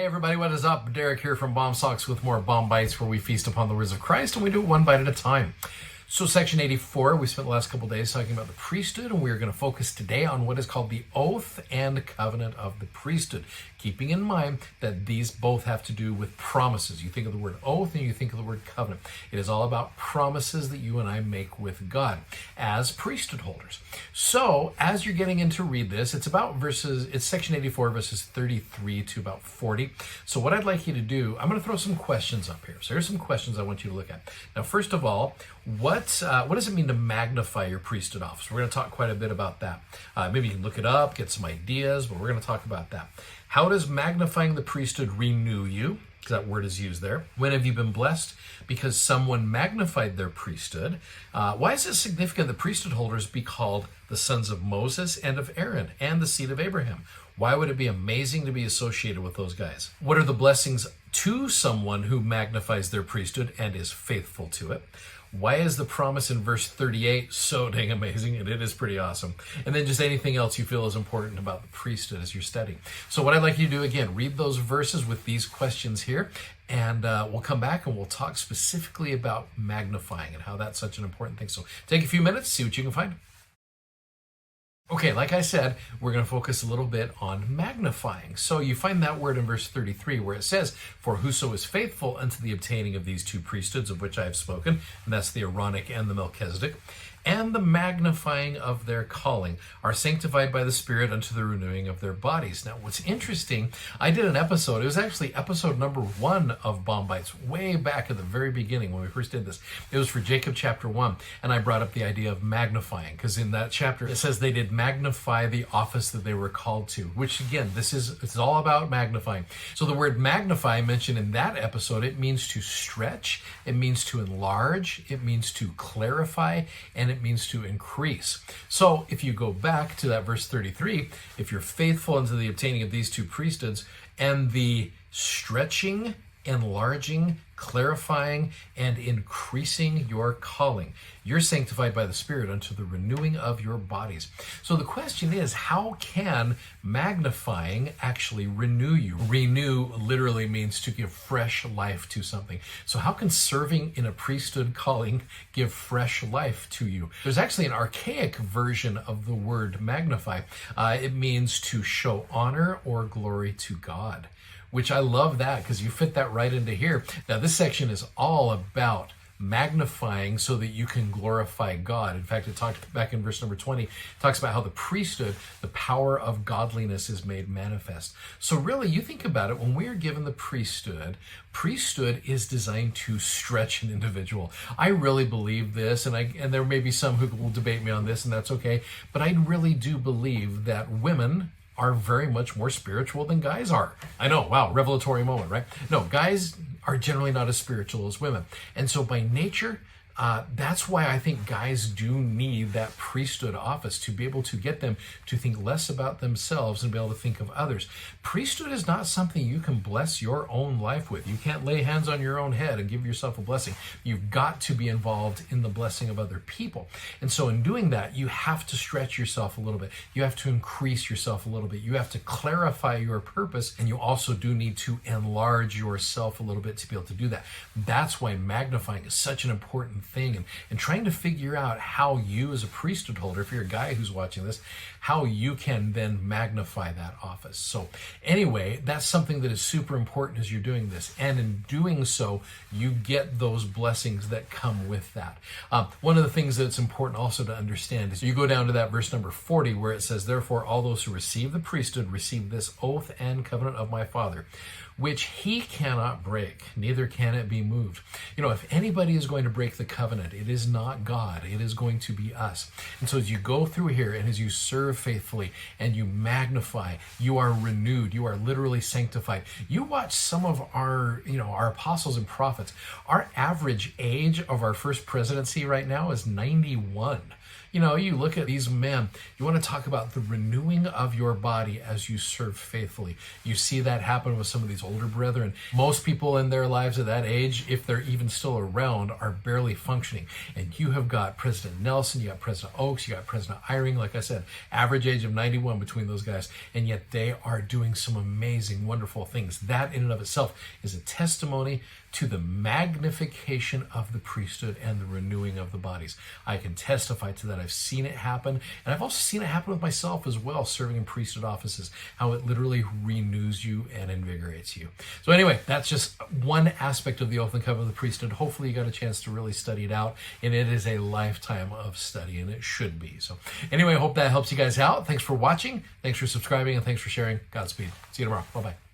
Hey everybody, what is up? Derek here from Bomb Socks with more Bomb Bites, where we feast upon the words of Christ and we do it one bite at a time. So section 84, we spent the last couple days talking about the priesthood, and we are going to focus today on what is called the oath and covenant of the priesthood, keeping in mind that these both have to do with promises. You think of the word oath and you think of the word covenant. It is all about promises that you and I make with God as priesthood holders. So as you're getting in to read this, it's section 84, verses 33 to about 40. So what I'd like you to do, I'm going to throw some questions up here. So here's some questions I want you to look at. Now, first of all, what does it mean to magnify your priesthood office? We're going to talk quite a bit about that. Maybe you can look it up, get some ideas, but we're going to talk about that. How does magnifying the priesthood renew you? Because that word is used there. When have you been blessed because someone magnified their priesthood? Why is it significant that priesthood holders be called the sons of Moses and of Aaron and the seed of Abraham? Why would it be amazing to be associated with those guys? What are the blessings to someone who magnifies their priesthood and is faithful to it? Why is the promise in verse 38 so dang amazing? And it is pretty awesome. And then just anything else you feel is important about the priesthood as you're studying. So what I'd like you to do, again, read those verses with these questions here, and we'll come back and we'll talk specifically about magnifying and how that's such an important thing. So take a few minutes, see what you can find. Okay, like I said, we're going to focus a little bit on magnifying. So you find that word in verse 33 where it says, "For whoso is faithful unto the obtaining of these two priesthoods of which I have spoken," and that's the Aaronic and the Melchizedek, "and the magnifying of their calling are sanctified by the Spirit unto the renewing of their bodies." Now, what's interesting, I did an episode, it was actually episode number 1 of Bomb Bites, way back at the very beginning when we first did this. It was for Jacob chapter 1, and I brought up the idea of magnifying, because in that chapter it says they did magnify the office that they were called to, which again, it's all about magnifying. So the word magnify mentioned in that episode, it means to stretch, it means to enlarge, it means to clarify, and it means to increase. So if you go back to that verse 33, if you're faithful unto the obtaining of these two priesthoods, and the stretching, enlarging, clarifying, and increasing your calling, you're sanctified by the Spirit unto the renewing of your bodies. So the question is, how can magnifying actually renew you? Renew literally means to give fresh life to something. So how can serving in a priesthood calling give fresh life to you? There's actually an archaic version of the word magnify. It means to show honor or glory to God, which I love that because you fit that right into here. Now, this section is all about magnifying so that you can glorify God. In fact, it talks back in verse number 20, it talks about how the priesthood, the power of godliness is made manifest. So really, you think about it, when we are given the priesthood is designed to stretch an individual. I really believe this, and there may be some who will debate me on this, and that's okay, but I really do believe that women are very much more spiritual than guys are. I know, wow, revelatory moment, right? No, guys are generally not as spiritual as women. And so by nature, that's why I think guys do need that priesthood office, to be able to get them to think less about themselves and be able to think of others. Priesthood is not something you can bless your own life with. You can't lay hands on your own head and give yourself a blessing. You've got to be involved in the blessing of other people. And so in doing that, you have to stretch yourself a little bit. You have to increase yourself a little bit. You have to clarify your purpose, and you also do need to enlarge yourself a little bit to be able to do that. That's why magnifying is such an important thing, and trying to figure out how you as a priesthood holder, if you're a guy who's watching this, how you can then magnify that office. So anyway, that's something that is super important as you're doing this, and in doing so, you get those blessings that come with that. One of the things that's important also to understand is you go down to that verse number 40 where it says, "Therefore all those who receive the priesthood receive this oath and covenant of my Father, which he cannot break, neither can it be moved." You know, if anybody is going to break the covenant, it is not God, it is going to be us. And so as you go through here and as you serve faithfully and you magnify, you are renewed, you are literally sanctified. You watch some of our apostles and prophets. Our average age of our first presidency right now is 91. You know, you look at these men, you want to talk about the renewing of your body as you serve faithfully. You see that happen with some of these older brethren. Most people in their lives at that age, if they're even still around, are barely functioning. And you have got President Nelson, you got President Oaks, you got President Eyring, like I said, average age of 91 between those guys. And yet they are doing some amazing, wonderful things. That in and of itself is a testimony to the magnification of the priesthood and the renewing of the bodies. I can testify to that. I've seen it happen, and I've also seen it happen with myself as well, serving in priesthood offices, how it literally renews you and invigorates you. So anyway, that's just one aspect of the oath and covenant of the priesthood. Hopefully you got a chance to really study it out, and it is a lifetime of study, and it should be. So anyway, I hope that helps you guys out. Thanks for watching, thanks for subscribing, and thanks for sharing. Godspeed. See you tomorrow. Bye-bye.